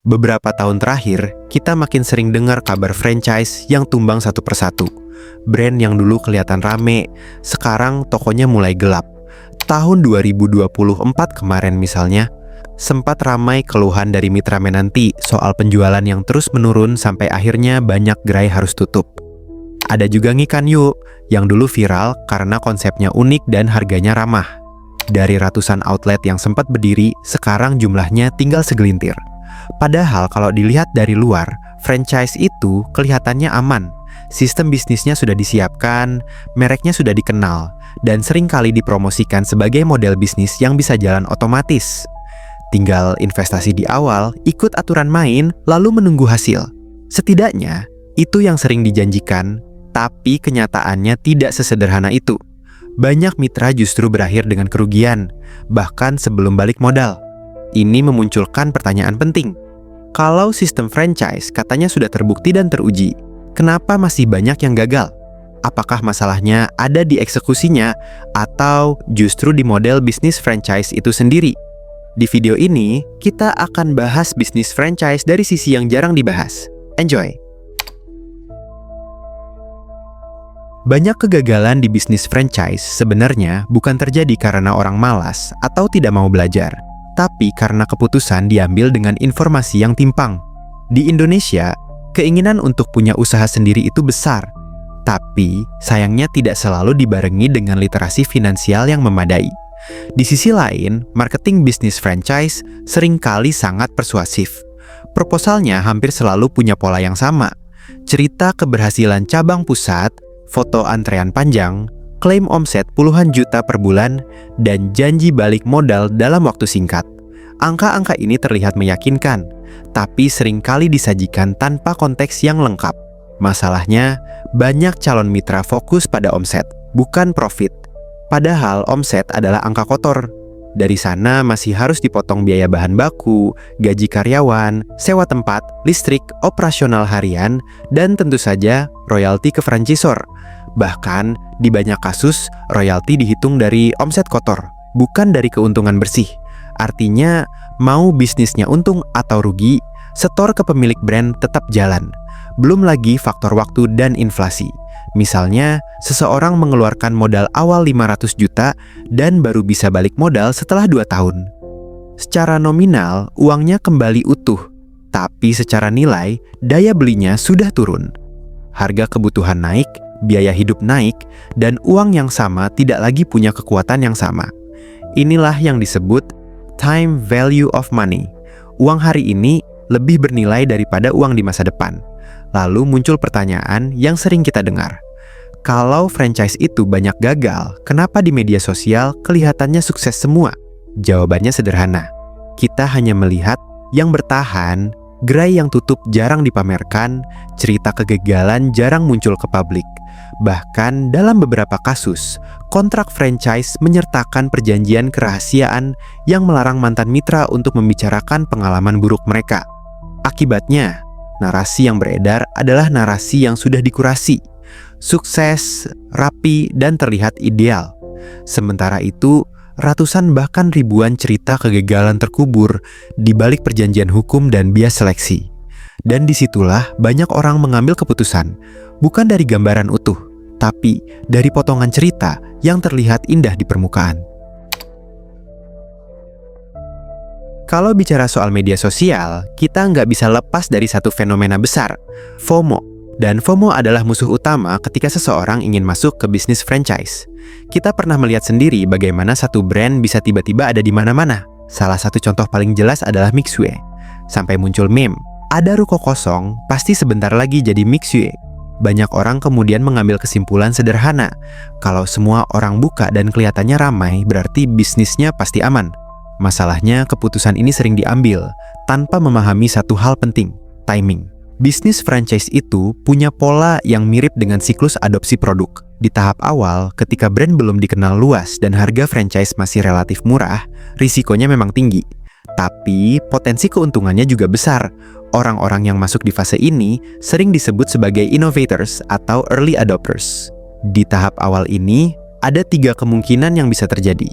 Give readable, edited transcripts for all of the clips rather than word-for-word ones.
Beberapa tahun terakhir, kita makin sering dengar kabar franchise yang tumbang satu persatu. Brand yang dulu kelihatan rame, sekarang tokonya mulai gelap. Tahun 2024 kemarin misalnya, sempat ramai keluhan dari mitra menanti soal penjualan yang terus menurun sampai akhirnya banyak gerai harus tutup. Ada juga Ngikan Yu yang dulu viral karena konsepnya unik dan harganya ramah. Dari ratusan outlet yang sempat berdiri, sekarang jumlahnya tinggal segelintir. Padahal kalau dilihat dari luar, franchise itu kelihatannya aman. Sistem bisnisnya sudah disiapkan, mereknya sudah dikenal, dan seringkali dipromosikan sebagai model bisnis yang bisa jalan otomatis. Tinggal investasi di awal, ikut aturan main, lalu menunggu hasil. Setidaknya, itu yang sering dijanjikan, tapi kenyataannya tidak sesederhana itu. Banyak mitra justru berakhir dengan kerugian, bahkan sebelum balik modal. Ini memunculkan pertanyaan penting. Kalau sistem franchise katanya sudah terbukti dan teruji, kenapa masih banyak yang gagal? Apakah masalahnya ada di eksekusinya atau justru di model bisnis franchise itu sendiri? Di video ini, kita akan bahas bisnis franchise dari sisi yang jarang dibahas. Enjoy! Banyak kegagalan di bisnis franchise sebenarnya bukan terjadi karena orang malas atau tidak mau belajar, tapi karena keputusan diambil dengan informasi yang timpang. Di Indonesia, keinginan untuk punya usaha sendiri itu besar, tapi sayangnya tidak selalu dibarengi dengan literasi finansial yang memadai. Di sisi lain, marketing bisnis franchise seringkali sangat persuasif. Proposalnya hampir selalu punya pola yang sama. Cerita keberhasilan cabang pusat, foto antrean panjang, klaim omset puluhan juta per bulan, dan janji balik modal dalam waktu singkat. Angka-angka ini terlihat meyakinkan, tapi seringkali disajikan tanpa konteks yang lengkap. Masalahnya, banyak calon mitra fokus pada omset, bukan profit. Padahal omset adalah angka kotor. Dari sana masih harus dipotong biaya bahan baku, gaji karyawan, sewa tempat, listrik, operasional harian, dan tentu saja royalti ke franchisor. Bahkan, di banyak kasus, royalti dihitung dari omset kotor, bukan dari keuntungan bersih. Artinya, mau bisnisnya untung atau rugi, setor ke pemilik brand tetap jalan. Belum lagi faktor waktu dan inflasi. Misalnya, seseorang mengeluarkan modal awal 500 juta dan baru bisa balik modal setelah 2 tahun. Secara nominal, uangnya kembali utuh, tapi secara nilai, daya belinya sudah turun. Harga kebutuhan naik, biaya hidup naik, dan uang yang sama tidak lagi punya kekuatan yang sama. Inilah yang disebut time value of money. Uang hari ini lebih bernilai daripada uang di masa depan. Lalu muncul pertanyaan yang sering kita dengar. Kalau franchise itu banyak gagal, kenapa di media sosial kelihatannya sukses semua? Jawabannya sederhana. Kita hanya melihat yang bertahan, gerai yang tutup jarang dipamerkan, cerita kegagalan jarang muncul ke publik. Bahkan dalam beberapa kasus, kontrak franchise menyertakan perjanjian kerahasiaan yang melarang mantan mitra untuk membicarakan pengalaman buruk mereka. Akibatnya, narasi yang beredar adalah narasi yang sudah dikurasi, sukses, rapi, dan terlihat ideal. Sementara itu, ratusan bahkan ribuan cerita kegagalan terkubur di balik perjanjian hukum dan bias seleksi. Dan disitulah banyak orang mengambil keputusan, bukan dari gambaran utuh, tapi dari potongan cerita yang terlihat indah di permukaan. Kalau bicara soal media sosial, kita nggak bisa lepas dari satu fenomena besar, FOMO. Dan FOMO adalah musuh utama ketika seseorang ingin masuk ke bisnis franchise. Kita pernah melihat sendiri bagaimana satu brand bisa tiba-tiba ada di mana-mana. Salah satu contoh paling jelas adalah Mixue. Sampai muncul meme, ada ruko kosong, pasti sebentar lagi jadi Mixue. Banyak orang kemudian mengambil kesimpulan sederhana, kalau semua orang buka dan kelihatannya ramai, berarti bisnisnya pasti aman. Masalahnya, keputusan ini sering diambil tanpa memahami satu hal penting, timing. Bisnis franchise itu punya pola yang mirip dengan siklus adopsi produk. Di tahap awal, ketika brand belum dikenal luas dan harga franchise masih relatif murah, risikonya memang tinggi. Tapi, potensi keuntungannya juga besar. Orang-orang yang masuk di fase ini sering disebut sebagai innovators atau early adopters. Di tahap awal ini, ada 3 kemungkinan yang bisa terjadi.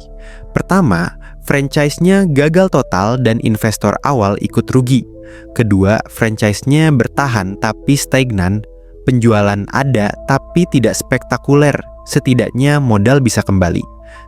Pertama, franchise-nya gagal total dan investor awal ikut rugi. Kedua, franchise-nya bertahan tapi stagnan. Penjualan ada tapi tidak spektakuler, setidaknya modal bisa kembali.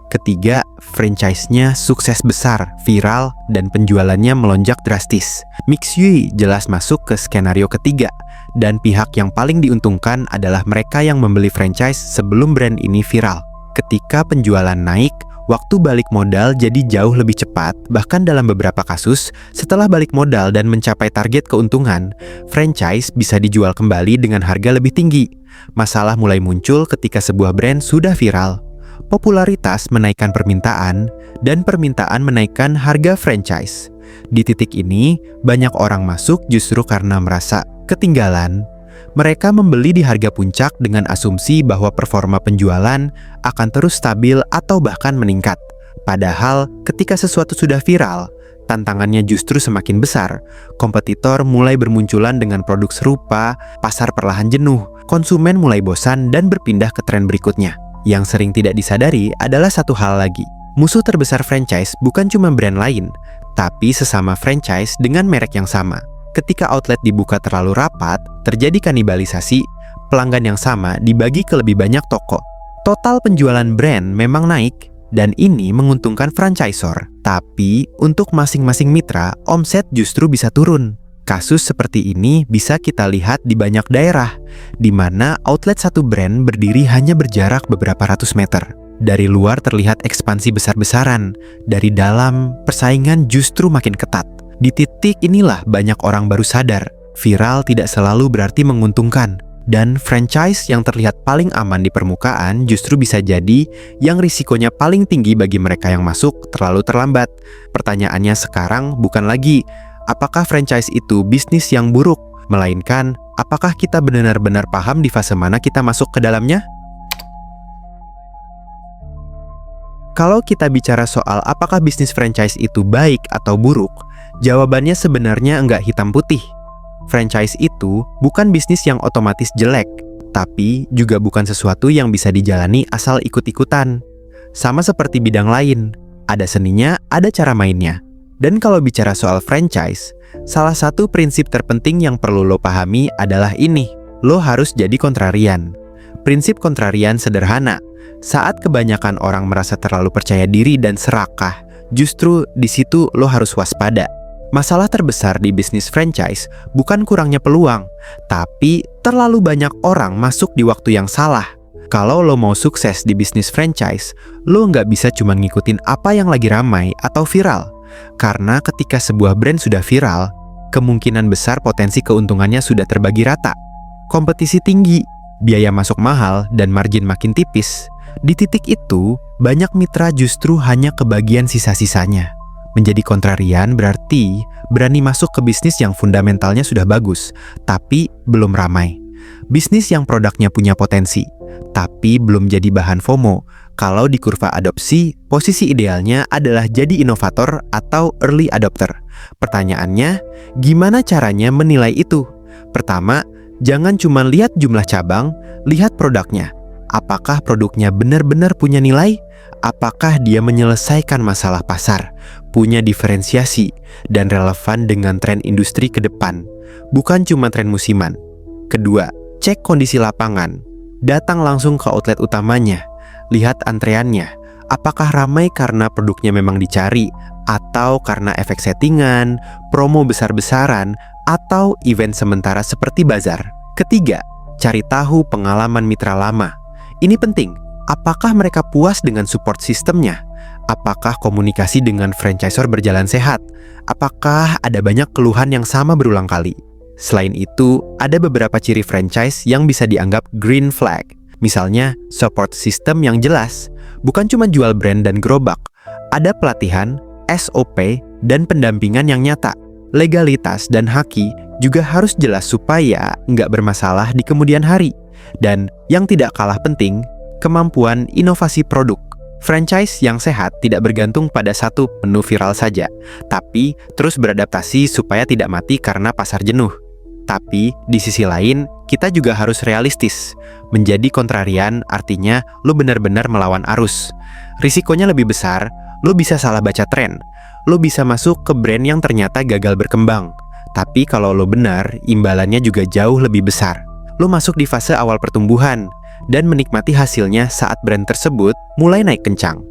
Ketiga, franchise-nya sukses besar, viral, dan penjualannya melonjak drastis. MixUI jelas masuk ke skenario ketiga, dan pihak yang paling diuntungkan adalah mereka yang membeli franchise sebelum brand ini viral. Ketika penjualan naik, waktu balik modal jadi jauh lebih cepat, bahkan dalam beberapa kasus, setelah balik modal dan mencapai target keuntungan, franchise bisa dijual kembali dengan harga lebih tinggi. Masalah mulai muncul ketika sebuah brand sudah viral. Popularitas menaikkan permintaan, dan permintaan menaikkan harga franchise. Di titik ini, banyak orang masuk justru karena merasa ketinggalan. Mereka membeli di harga puncak dengan asumsi bahwa performa penjualan akan terus stabil atau bahkan meningkat. Padahal, ketika sesuatu sudah viral, tantangannya justru semakin besar. Kompetitor mulai bermunculan dengan produk serupa, pasar perlahan jenuh, konsumen mulai bosan dan berpindah ke tren berikutnya. Yang sering tidak disadari adalah satu hal lagi. Musuh terbesar franchise bukan cuma brand lain, tapi sesama franchise dengan merek yang sama. Ketika outlet dibuka terlalu rapat, terjadi kanibalisasi, pelanggan yang sama dibagi ke lebih banyak toko. Total penjualan brand memang naik, dan ini menguntungkan franchisor. Tapi, untuk masing-masing mitra, omset justru bisa turun. Kasus seperti ini bisa kita lihat di banyak daerah, di mana outlet satu brand berdiri hanya berjarak beberapa ratus meter. Dari luar terlihat ekspansi besar-besaran, dari dalam persaingan justru makin ketat. Di titik inilah banyak orang baru sadar, viral tidak selalu berarti menguntungkan. Dan franchise yang terlihat paling aman di permukaan justru bisa jadi yang risikonya paling tinggi bagi mereka yang masuk terlalu terlambat. Pertanyaannya sekarang bukan lagi, apakah franchise itu bisnis yang buruk? Melainkan, apakah kita benar-benar paham di fase mana kita masuk ke dalamnya? Kalau kita bicara soal apakah bisnis franchise itu baik atau buruk, jawabannya sebenarnya enggak hitam putih. Franchise itu bukan bisnis yang otomatis jelek, tapi juga bukan sesuatu yang bisa dijalani asal ikut-ikutan. Sama seperti bidang lain, ada seninya, ada cara mainnya. Dan kalau bicara soal franchise, salah satu prinsip terpenting yang perlu lo pahami adalah ini. Lo harus jadi kontrarian. Prinsip kontrarian sederhana. Saat kebanyakan orang merasa terlalu percaya diri dan serakah, justru di situ lo harus waspada. Masalah terbesar di bisnis franchise bukan kurangnya peluang, tapi terlalu banyak orang masuk di waktu yang salah. Kalau lo mau sukses di bisnis franchise, lo nggak bisa cuma ngikutin apa yang lagi ramai atau viral. Karena ketika sebuah brand sudah viral, kemungkinan besar potensi keuntungannya sudah terbagi rata. Kompetisi tinggi, biaya masuk mahal, dan margin makin tipis. Di titik itu, banyak mitra justru hanya kebagian sisa-sisanya. Menjadi kontrarian berarti berani masuk ke bisnis yang fundamentalnya sudah bagus, tapi belum ramai. Bisnis yang produknya punya potensi, tapi belum jadi bahan FOMO. Kalau di kurva adopsi, posisi idealnya adalah jadi inovator atau early adopter. Pertanyaannya, gimana caranya menilai itu? Pertama, jangan cuma lihat jumlah cabang, lihat produknya. Apakah produknya benar-benar punya nilai? Apakah dia menyelesaikan masalah pasar, punya diferensiasi, dan relevan dengan tren industri ke depan, bukan cuma tren musiman. Kedua, cek kondisi lapangan. Datang langsung ke outlet utamanya, lihat antreannya. Apakah ramai karena produknya memang dicari, atau karena efek settingan, promo besar-besaran, atau event sementara seperti bazar. Ketiga, cari tahu pengalaman mitra lama. Ini penting. Apakah mereka puas dengan support sistemnya? Apakah komunikasi dengan franchisor berjalan sehat? Apakah ada banyak keluhan yang sama berulang kali? Selain itu, ada beberapa ciri franchise yang bisa dianggap green flag. Misalnya, support system yang jelas, bukan cuma jual brand dan gerobak. Ada pelatihan, SOP, dan pendampingan yang nyata. Legalitas dan haki juga harus jelas supaya nggak bermasalah di kemudian hari. Dan yang tidak kalah penting, kemampuan inovasi produk. Franchise yang sehat tidak bergantung pada satu menu viral saja, tapi terus beradaptasi supaya tidak mati karena pasar jenuh. Tapi di sisi lain, kita juga harus realistis. Menjadi kontrarian artinya lo benar-benar melawan arus. Risikonya lebih besar, lo bisa salah baca tren. Lo bisa masuk ke brand yang ternyata gagal berkembang. Tapi kalau lo benar, imbalannya juga jauh lebih besar. Lo masuk di fase awal pertumbuhan dan menikmati hasilnya saat brand tersebut mulai naik kencang.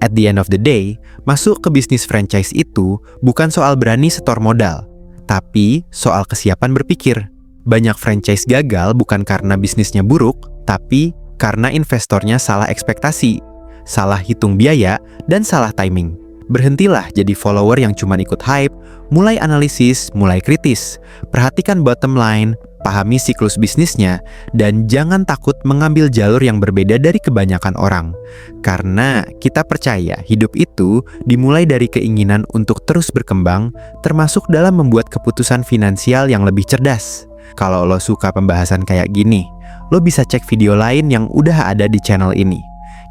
At the end of the day, masuk ke bisnis franchise itu bukan soal berani setor modal, tapi soal kesiapan berpikir. Banyak franchise gagal bukan karena bisnisnya buruk, tapi karena investornya salah ekspektasi, salah hitung biaya, dan salah timing. Berhentilah jadi follower yang cuma ikut hype, mulai analisis, mulai kritis. Perhatikan bottom line, pahami siklus bisnisnya, dan jangan takut mengambil jalur yang berbeda dari kebanyakan orang. Karena kita percaya hidup itu dimulai dari keinginan untuk terus berkembang, termasuk dalam membuat keputusan finansial yang lebih cerdas. Kalau lo suka pembahasan kayak gini, lo bisa cek video lain yang udah ada di channel ini.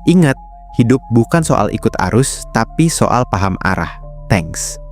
Ingat, hidup bukan soal ikut arus, tapi soal paham arah. Thanks.